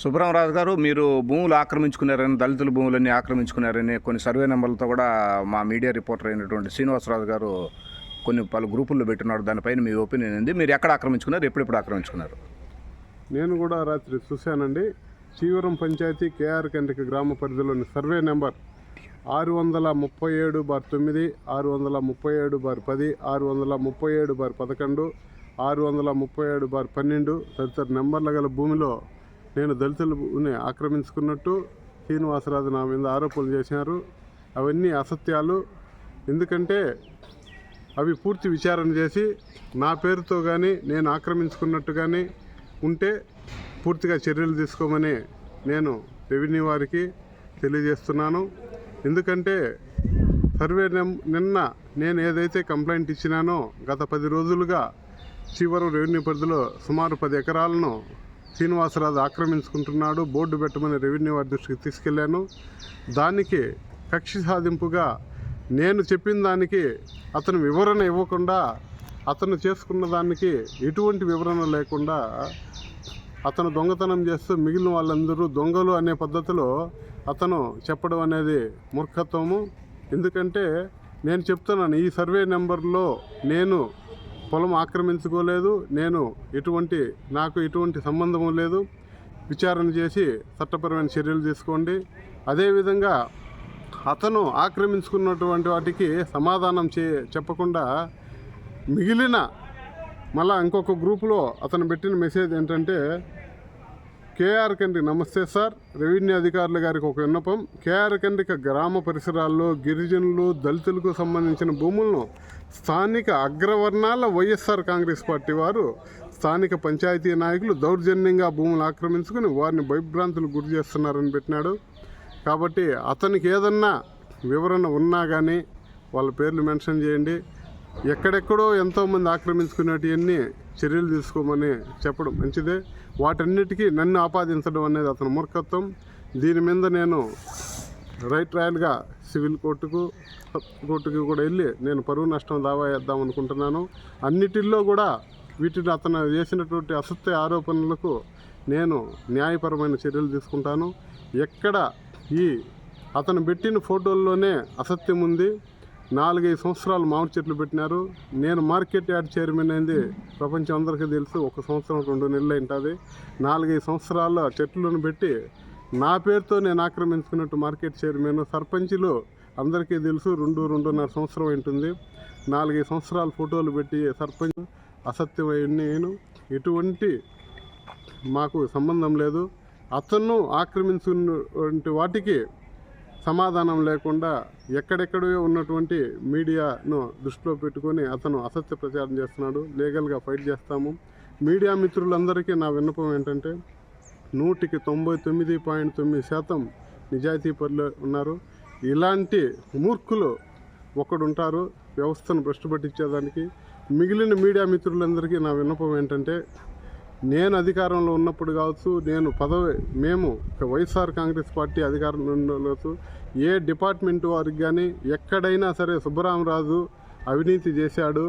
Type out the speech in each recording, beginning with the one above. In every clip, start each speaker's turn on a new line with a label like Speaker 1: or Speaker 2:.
Speaker 1: సుబ్రహ్మరాజు గారు, మీరు భూములు ఆక్రమించుకున్నారని, దళితుల భూములన్నీ ఆక్రమించుకున్నారని కొన్ని సర్వే నెంబర్లతో కూడా మా మీడియా రిపోర్టర్ అయినటువంటి శ్రీనివాసరాజు గారు పలు గ్రూపుల్లో పెట్టున్నారు. దానిపైన మీ ఒపీనియన్ ఏంది? మీరు ఎక్కడ ఆక్రమించుకున్నారు, ఎప్పుడెప్పుడు ఆక్రమించుకున్నారు?
Speaker 2: నేను కూడా రాత్రి చూశానండి. చీవరం పంచాయతీ కేఆర్ కండ్రిక గ్రామ పరిధిలోని సర్వే నెంబర్ 637/9, 637/10, 637/11, 637/12 తదితర నెంబర్ల గల భూమిలో నేను దళితులని ఆక్రమించుకున్నట్టు శ్రీనివాసరాజు నా మీద ఆరోపణలు చేశారు. అవన్నీ అసత్యాలు. ఎందుకంటే అవి పూర్తి విచారణ చేసి నా పేరుతో కానీ నేను ఆక్రమించుకున్నట్టు కానీ ఉంటే పూర్తిగా చర్యలు తీసుకోమని నేను రెవెన్యూ వారికి తెలియజేస్తున్నాను. ఎందుకంటే నిన్న నేను ఏదైతే కంప్లైంట్ ఇచ్చినానో గత 10 రోజులుగా చీవరం రెవెన్యూ పరిధిలో సుమారు 10 ఎకరాలను శ్రీనివాసరాజు ఆక్రమించుకుంటున్నాడు, బోర్డు పెట్టమని రెవెన్యూ వారి దృష్టికి తీసుకెళ్లాను. దానికి కక్ష సాధింపుగా నేను చెప్పిన దానికి అతను వివరణ ఇవ్వకుండా, అతను చేసుకున్న దానికి ఎటువంటి వివరణ లేకుండా అతను దొంగతనం చేస్తూ మిగిలిన వాళ్ళందరూ దొంగలు అనే పద్ధతిలో అతను చెప్పడం అనేది మూర్ఖత్వము. ఎందుకంటే నేను చెప్తున్నాను, ఈ సర్వే నెంబర్లో నేను పొలం ఆక్రమించుకోలేదు, నాకు ఎటువంటి సంబంధము లేదు. విచారణ చేసి చట్టపరమైన చర్యలు తీసుకోండి. అదేవిధంగా అతను ఆక్రమించుకున్నటువంటి వాటికి సమాధానం చెప్పకుండా మిగిలిన మళ్ళా ఇంకొక గ్రూపులో అతను పెట్టిన మెసేజ్ ఏంటంటే, కేఆర్ కండ్రిక నమస్తే సార్, రెవెన్యూ అధికారుల గారికి ఒక విన్నపం. కేఆర్ కండ్రిక గ్రామ పరిసరాల్లో గిరిజనులు, దళితులకు సంబంధించిన భూములను స్థానిక అగ్రవర్ణాల వైఎస్ఆర్ కాంగ్రెస్ పార్టీ వారు, స్థానిక పంచాయతీ నాయకులు దౌర్జన్యంగా భూములు ఆక్రమించుకుని వారిని భయభ్రాంతులు గురి చేస్తున్నారని పెట్టినాడు. కాబట్టి అతనికి ఏదన్నా వివరణ ఉన్నా కానీ వాళ్ళ పేర్లు మెన్షన్ చేయండి. ఎక్కడెక్కడో ఎంతోమంది ఆక్రమించుకునేటివన్నీ చర్యలు తీసుకోమని చెప్పడం మంచిదే. వాటన్నిటికీ నన్ను ఆపాదించడం అనేది అతని మూర్ఖత్వం. దీని మీద నేను రాయల్గా సివిల్ కోర్టుకు కూడా వెళ్ళి నేను పరువు నష్టం దావా వేద్దాం అనుకుంటున్నాను. అన్నిటిల్లో కూడా వీటిని అతను చేసినటువంటి అసత్య ఆరోపణలకు నేను న్యాయపరమైన చర్యలు తీసుకుంటాను. ఎక్కడ అతను పెట్టిన ఫోటోల్లోనే అసత్యం ఉంది. 4-5 సంవత్సరాలు మామిడి చెట్లు పెట్టినారు. నేను మార్కెట్ యార్డ్ చైర్మన్ అయింది ప్రపంచం అందరికీ తెలుసు. 1 సంవత్సరం 2 నెలలు ఉంటుంది. 4-5 సంవత్సరాల చెట్లను పెట్టి నా పేరుతో నేను ఆక్రమించుకున్నట్టు మార్కెట్ చైర్మన్, సర్పంచులు అందరికీ తెలుసు. 2-2.5 సంవత్సరం ఉంటుంది. 4-5 సంవత్సరాల ఫోటోలు పెట్టి సర్పంచ్ అసత్యం నేను ఎటువంటి మాకు సంబంధం లేదు. అతను ఆక్రమించుకున్నటువంటి వాటికి సమాధానం లేకుండా ఎక్కడెక్కడో ఉన్నటువంటి మీడియాను దృష్టిలో పెట్టుకొని అతను అసత్య ప్రచారం చేస్తున్నాడు. లీగల్గా ఫైట్ చేస్తాము. మీడియా మిత్రులందరికీ నా విన్నపం ఏంటంటే, 199.9% నిజాయితీ పరులు ఉన్నారు. ఇలాంటి మూర్ఖులు ఒకడుంటారు వ్యవస్థను భ్రష్టు పట్టించేదానికి. మిగిలిన మీడియా మిత్రులందరికీ నా విన్నపం ఏంటంటే, నేను అధికారంలో ఉన్నప్పుడు కావచ్చు, మేము వైఎస్ఆర్ కాంగ్రెస్ పార్టీ అధికారంలో ఉండవచ్చు, ఏ డిపార్ట్మెంట్ వారికి కానీ ఎక్కడైనా సరే సుబ్బరామరాజు అవినీతి చేశాడు,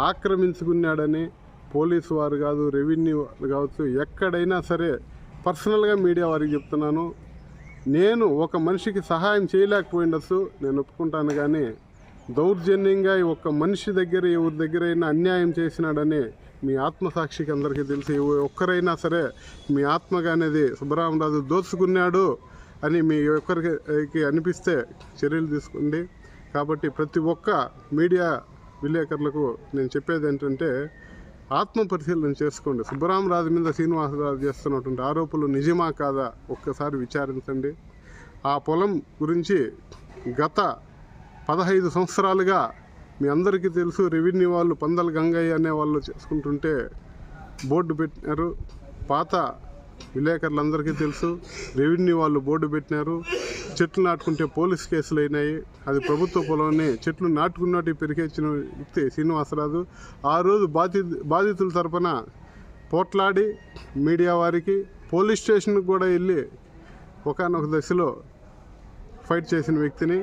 Speaker 2: ఆక్రమించుకున్నాడని పోలీసు వారు కాదు, రెవెన్యూ వారు కావచ్చు, ఎక్కడైనా సరే పర్సనల్గా మీడియా వారికి చెప్తున్నాను, నేను ఒక మనిషికి సహాయం చేయలేకపోయిండొచ్చు, నేను ఒప్పుకుంటాను. కానీ దౌర్జన్యంగా ఒక మనిషి దగ్గర ఎవరి దగ్గరైనా అన్యాయం చేసినాడని మీ ఆత్మసాక్షికి అందరికీ తెలిసి, ఒక్కరైనా సరే మీ ఆత్మగా అనేది సుబ్బరామరాజు దోచుకున్నాడు అని మీ ఒక్కరికి అనిపిస్తే చర్యలు తీసుకోండి. కాబట్టి ప్రతి ఒక్క మీడియా విలేకరులకు నేను చెప్పేది ఏంటంటే, ఆత్మ పరిశీలన చేసుకోండి. సుబ్బరామరాజు మీద శ్రీనివాసరాజు చేస్తున్నటువంటి ఆరోపణలు నిజమా కాదా ఒక్కసారి విచారించండి. ఆ పొలం గురించి గత 15 సంవత్సరాలుగా మీ అందరికీ తెలుసు. రెవెన్యూ వాళ్ళు పందల గంగయ్య అనే వాళ్ళు చేసుకుంటుంటే బోర్డు పెట్టినారు. పాత విలేకరులందరికీ తెలుసు. రెవెన్యూ వాళ్ళు బోర్డు పెట్టినారు. చెట్లు నాటుకుంటే పోలీస్ కేసులు అయినాయి. అది ప్రభుత్వ పొలంని చెట్లు నాటుకున్నట్టు పెరిగేసిన వ్యక్తి శ్రీనివాసరాజు. ఆ రోజు బాధితుల తరపున పోట్లాడి మీడియా వారికి పోలీస్ స్టేషన్కి కూడా వెళ్ళి ఒకానొక దశలో ఫైట్ చేసిన వ్యక్తిని.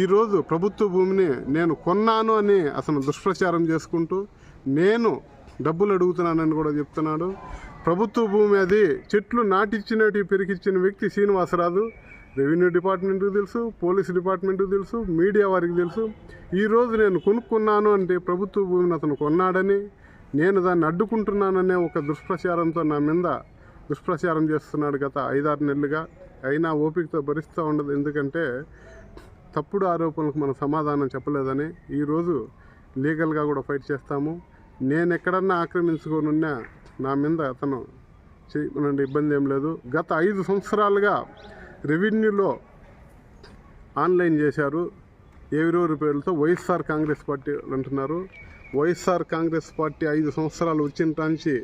Speaker 2: ఈరోజు ప్రభుత్వ భూమిని నేను కొన్నాను అని అసలు దుష్ప్రచారం చేసుకుంటూ నేను డబ్బులు అడుగుతున్నానని కూడా చెప్తున్నాడు. ప్రభుత్వ భూమి అది. చెట్లు నాటిచ్చినట్టు పెరిగిచ్చిన వ్యక్తి శ్రీనివాసరాజు. రెవెన్యూ డిపార్ట్మెంట్కి తెలుసు, పోలీస్ డిపార్ట్మెంట్కి తెలుసు, మీడియా వారికి తెలుసు. ఈరోజు నేను కొనుక్కున్నాను అంటే ప్రభుత్వ భూమిని అతను కొన్నాడని, నేను దాన్ని అడ్డుకుంటున్నాననే ఒక దుష్ప్రచారంతో నా మీద దుష్ప్రచారం చేస్తున్నాడు గత 5-6 నెలలుగా. అయినా ఓపికతో భరిస్తూ ఉండదు, ఎందుకంటే తప్పుడు ఆరోపణలకు మనం సమాధానం చెప్పలేదని. ఈరోజు లీగల్గా కూడా ఫైట్ చేస్తాము. నేను ఎక్కడన్నా ఆక్రమించుకోనున్నా నా మీద అతను చేయమనండి, ఇబ్బంది ఏం లేదు. గత 5 సంవత్సరాలుగా రెవెన్యూలో ఆన్లైన్ చేశారు. ఎవరెవరి పేర్లతో వైఎస్ఆర్ కాంగ్రెస్ పార్టీ అంటున్నారు. వైఎస్ఆర్ కాంగ్రెస్ పార్టీ 5 సంవత్సరాలు వచ్చిన నుంచి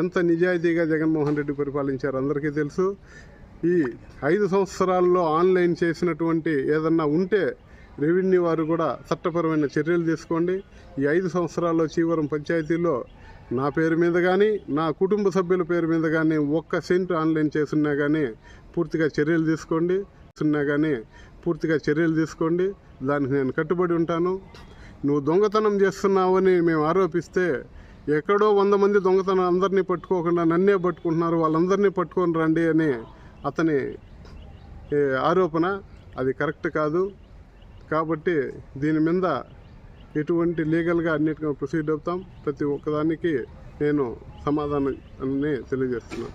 Speaker 2: ఎంత నిజాయితీగా జగన్మోహన్ రెడ్డి పరిపాలించారు అందరికీ తెలుసు. ఈ 5 సంవత్సరాల్లో ఆన్లైన్ చేసినటువంటి ఏదన్నా ఉంటే రెవెన్యూ వారు కూడా చట్టపరమైన చర్యలు తీసుకోండి. ఈ 5 సంవత్సరాల్లో చీవరం పంచాయతీలో నా పేరు మీద కానీ, నా కుటుంబ సభ్యుల పేరు మీద కానీ 1 సెంటు ఆన్లైన్ చేస్తున్నా కానీ పూర్తిగా చర్యలు తీసుకోండి. దానికి నేను కట్టుబడి ఉంటాను. నువ్వు దొంగతనం చేస్తున్నావని మేము ఆరోపిస్తే ఎక్కడో 100 మంది దొంగతనం అందరినీ పట్టుకోకుండా నన్నే పట్టుకుంటున్నారు, వాళ్ళందరినీ పట్టుకొని రండి అని అతని ఆరోపణ. అది కరెక్ట్ కాదు. కాబట్టి దీని మీద ఎటువంటి లీగల్గా అన్నిటిగా ప్రొసీడ్ అవుతాం. ప్రతి ఒక్కదానికి నేను సమాధానాన్ని తెలియజేస్తున్నాను.